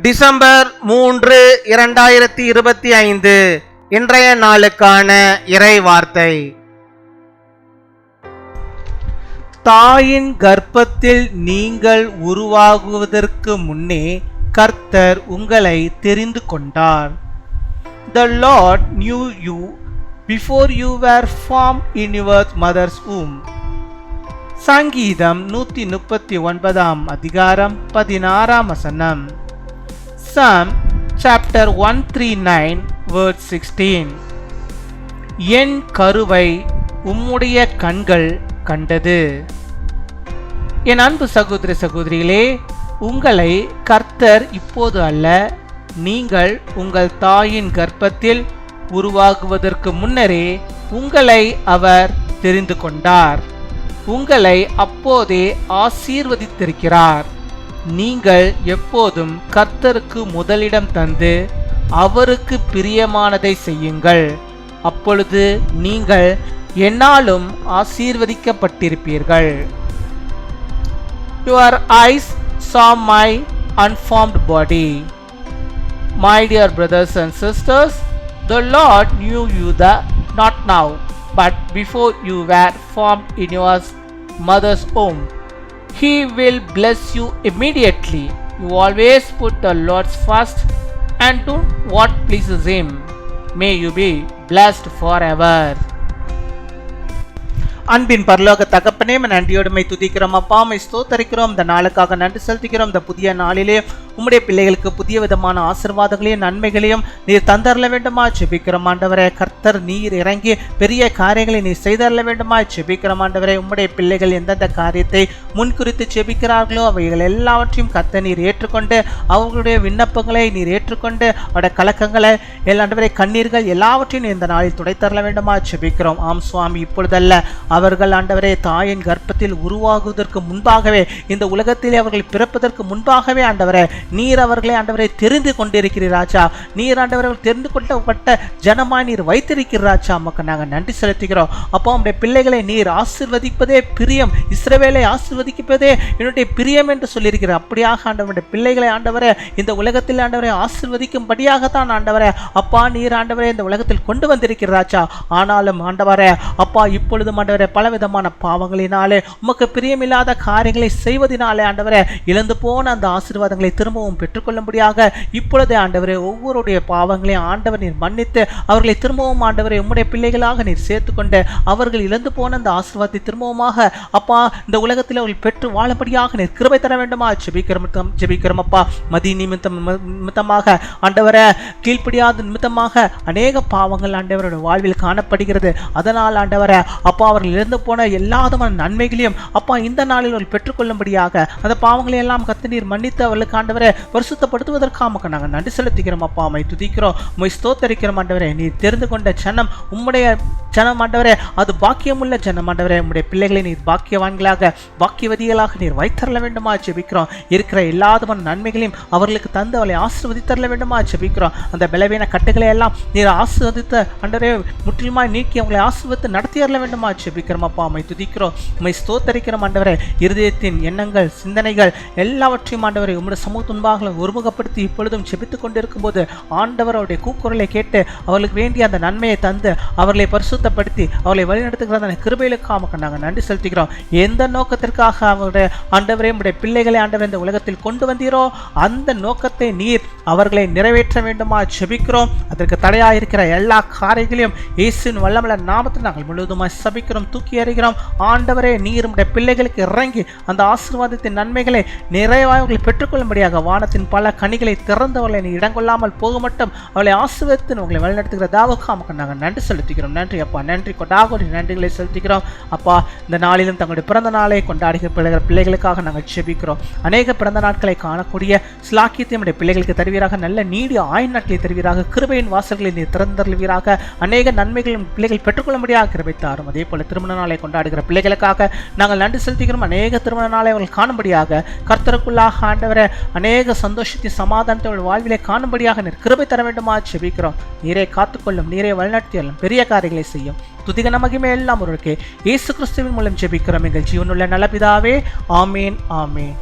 December 3, 2025 இன்றைய நாளுக்கான இறை வார்த்தை. தாயின் கர்ப்பத்தில் நீங்கள் உருவாகுவதற்கு முன்னே கர்த்தர் உங்களை தெரிந்து கொண்டார். The Lord knew you before you were formed in your mother's womb. சங்கீதம் 139 அதிகாரம் 16 வசனம். Psalm chapter 139 verse 16. என் கருவை உம்முடைய கண்கள் கண்டது. என் அன்பு சகோதர சகோதரிகளே, உங்களை கர்த்தர் இப்போது அல்ல, நீங்கள் உங்கள் தாயின் கர்ப்பத்தில் உருவாகுவதற்கு முன்னரே உங்களை அவர் தெரிந்து கொண்டார். உங்களை அப்போதே ஆசீர்வதித்திருக்கிறார். நீங்கள் எப்போதும் கர்த்தருக்கு முதலிடம் தந்து அவருக்கு பிரியமானதை செய்யுங்கள். அப்பொழுது நீங்கள் என்னாலும் ஆசீர்வதிக்கப்பட்டிருப்பீர்கள். Your eyes saw my unformed body. My dear brothers and sisters, the Lord knew you not now, but before you were formed in your mother's womb. He will bless you immediately. You always put the Lord first and do what pleases Him. May you be blessed forever. அன்பின் பரலோக தகப்பனே, நன்றியோடுமை துதிக்கிறோம் அப்பா, ஸ்தோத்தரிக்கிறோம். இந்த நாளுக்காக நன்றி செலுத்துகிறோம். இந்த புதிய நாளிலே உம்முடைய பிள்ளைகளுக்கு புதிய விதமான ஆசீர்வாதங்களையும் நன்மைகளையும் நீர் தந்தரல வேண்டுமா ஜெபிக்கிறோம் ஆண்டவரே. கர்த்தர் நீர் இறங்கி பெரிய காரியங்களை நீர் செய்தரல வேண்டுமா ஜெபிக்கிறோம் ஆண்டவரே. உம்முடைய பிள்ளைகள் எந்தெந்த காரியத்தை முன்குறித்து ஜெபிக்கிறார்களோ அவைகள் எல்லாவற்றையும் கர்த்தர் நீர் ஏற்றுக்கொண்டு அவர்களுடைய விண்ணப்பங்களை நீர் ஏற்றுக்கொண்டு அவருடைய கலக்கங்களை ஆண்டவரே கண்ணீர்கள் எல்லாவற்றையும் இந்த நாளில் துடைத்தரல வேண்டுமா ஜெபிக்கிறோம். ஆம் சுவாமி, இப்பொழுதல்ல, அவர்கள் ஆண்டவரே தாயின் கர்ப்பத்தில் உருவாகுவதற்கு முன்பாகவே, இந்த உலகத்திலே அவர்கள் பிறப்பதற்கு முன்பாகவே ஆண்டவரே நீர் அவர்களை ஆண்டவரை தெரிந்து கொண்டிருக்கிறீர் ராஜா. நீர் ஆண்டவரை தெரிந்து கொள்ளப்பட்ட ஜனமாய் நீர் வைத்திருக்கிறீர் ராஜா. மக்கள் நாங்கள் நன்றி செலுத்துகிறோம் அப்போ. உடைய பிள்ளைகளை நீர் ஆசீர்வதிப்பதே பிரியம், இஸ்ரவேலை ஆசீர்வதிப்பதே என்னுடைய பிரியம் என்று சொல்லியிருக்கிறார். அப்படியாக ஆண்டவருடைய பிள்ளைகளை ஆண்டவரை இந்த உலகத்தில் ஆண்டவரை ஆசீர்வதிக்கும்படியாகத்தான் ஆண்டவரை அப்பா நீர் ஆண்டவரை இந்த உலகத்தில் கொண்டு வந்திருக்கிறார் ராஜா. ஆனாலும் ஆண்டவரே அப்பா இப்பொழுதும் ஆண்டவரே பலவிதமான பாவங்களினாலே உமக்கு பிரியமில்லாத காரியங்களை செய்வதனாலே ஆண்டவரே இழந்து போன அந்த ஆசீர்வாதங்களை திரும்பவும் பெற்றுக்கொள்ளும்படியாக இப்பொழுதே ஆண்டவரே ஒவ்வொருடைய பாவங்களையும் ஆண்டவர் நீர் மன்னித்து அவர்களை திரும்பவும் ஆண்டவரை உம்முடைய பிள்ளைகளாக நீர் சேர்த்துக்கொண்டு அவர்கள் இழந்து போன அந்த ஆசீர்வாதத்தை திரும்பவுமாக அப்பா இந்த உலகத்தில் அவர்கள் பெற்று வாழும்படியாக நீர் கிருபை தர வேண்டுமா ஜெபிக்கிறோம் அப்பா. மதி நிமித்தமாக ஆண்டவரை கீழ்ப்படியாத நிமித்தமாக அநேக பாவங்கள் ஆண்டவருடைய வாழ்வில் காணப்படுகிறது. அதனால் ஆண்டவரை அப்பா அவர்கள் இழந்து போன எல்லா விதமான நன்மைகளையும் அப்பா இந்த நாளில் அவர்கள் பெற்றுக்கொள்ளும்படியாக அந்த பாவங்களை எல்லாம் கர்த்தர் நீர் மன்னித்து அவர்களுக்கு ஆண்டவரை பரிசுத்தப்படுத்துவதற்காக நாங்கள் நன்றி செலுத்துகிறோம் அப்பா. உம்மை துதிக்கிறோம், உம்மை ஸ்தோத்தரிக்கிறோம் ஆண்டவரே. நீர் தெரிந்து கொண்ட ஜனம் உம்முடைய ஜனம் ஆண்டவரே, அது பாக்கியமுள்ள ஜனம் ஆண்டவரே. உம்முடைய பிள்ளைகளை நீர் பாக்கியவான்களாக பாக்கியவதிகளாக நீர் வைத்தரல வேண்டுமா ஜெபிக்கிறோம். இருக்கிற எல்லா விதமான நன்மைகளையும் அவர்களுக்கு தந்து அவளை ஆசீர்வதித்தரல வேண்டுமா ஜெபிக்கிறோம். அந்த பலவீன கட்டுகளை எல்லாம் நீர் ஆசீர்வதித்த ஆண்டவரே முற்றிலுமாய் நீக்கி அவங்களை ஆசீர்வதித்து நடத்தியறல வேண்டுமா ஜெபிக்கிறோம் அப்பா. உம்மை துதிக்கிறோம், உம்மை ஸ்தோத்தரிக்கிறோம் ஆண்டவரே. இருதயத்தின் எண்ணங்கள் சிந்தனைகள் எல்லாவற்றையும் ஆண்டவரை உம்முடைய சமூக துன்பாக ஒருமுகப்படுத்தி இப்பொழுதும் ஜெபித்துக் கொண்டிருக்கும் போது ஆண்டவர் அவருடைய கூக்குரலை கேட்டு அவர்களுக்கு வேண்டிய அந்த நன்மையை தந்து அவர்களை பரிசுத்தப்படுத்தி அவர்களை வழிநடத்துகிற அந்த கிருபைகளுக்காக நாங்கள் நன்றி செலுத்துகிறோம். எந்த நோக்கத்திற்காக அவருடைய ஆண்டவரே உம்முடைய பிள்ளைகளை ஆண்டவர் இந்த உலகத்தில் கொண்டு வந்தீரோ அந்த நோக்கத்தை நீர் அவர்களை நிறைவேற்ற வேண்டுமா ஜெபிக்கிறோம். அதற்கு தடையாயிருக்கிற எல்லா காரியங்களையும் இயேசுவின் வல்லமையுள்ள நாமத்தில் நாங்கள் முழுவதுமாய் சபிக்கிறோம், தூக்கி எறிகிறோம். ஆண்டவரே நீர் உம்முடைய பிள்ளைகளுக்கு இறங்கி அந்த ஆசீர்வாதத்தின் நன்மைகளை நிறைவாக அவர்கள் பெற்றுக்கொள்ளும்படியாக வானத்தின் பல கனிகளை திறந்தவர்களை நீ இடங்கொள்ளாமல் போக மட்டும் அவளை ஆசீர்வதித்து உங்களை வழிநடத்துகிற தாவுக்கு நாங்கள் நன்றி செலுத்துகிறோம். நன்றி அப்பா, நன்றி கொண்டாடி நன்றிகளை செலுத்துகிறோம் அப்பா. இந்த நாளிலும் தங்களுடைய பிறந்த நாளை கொண்டாடுகிற பிள்ளைகளுக்காக நாங்கள் ஜெபிக்கிறோம். அநேக பிறந்த நாட்களை காணக்கூடிய ஸ்லாக்கியத்தை நம்முடைய பிள்ளைகளுக்கு தருவீராக, நல்ல நீடிய ஆயுள் நாட்களை தருவீராக, கிருபையின் வாசல்களை நீ திறந்தருவீராக, அநேக நன்மைகளும் பிள்ளைகள் பெற்றுக்கொள்ளும்படியாக கிருபை தாரும். அதே போல திருமண நாளை கொண்டாடுகிற பிள்ளைகளுக்காக நாங்கள் நன்றி செலுத்துகிறோம். அநேக திருமண நாளை அவர்கள் காணும்படியாக கர்த்தருக்குள்ளாக ஆண்டவரை அநேக சந்தோஷத்தை சமாதானத்தை வாழ்விலை காணும்படியாக நீர் கிருபை தர வேண்டுமா ஜெபிக்கிறோம். நீரை காத்துக்கொள்ளும், நீரை வழிநடத்தியும் பெரிய காரியங்களை செய்யும். துதிகன மகிமை எல்லாம் ஒருவருக்கே இயேசு கிறிஸ்துவின் மூலம் ஜெபிக்கிறோம் எங்கள் ஜீவனுள்ள நல்ல பிதாவே. ஆமேன், ஆமேன்.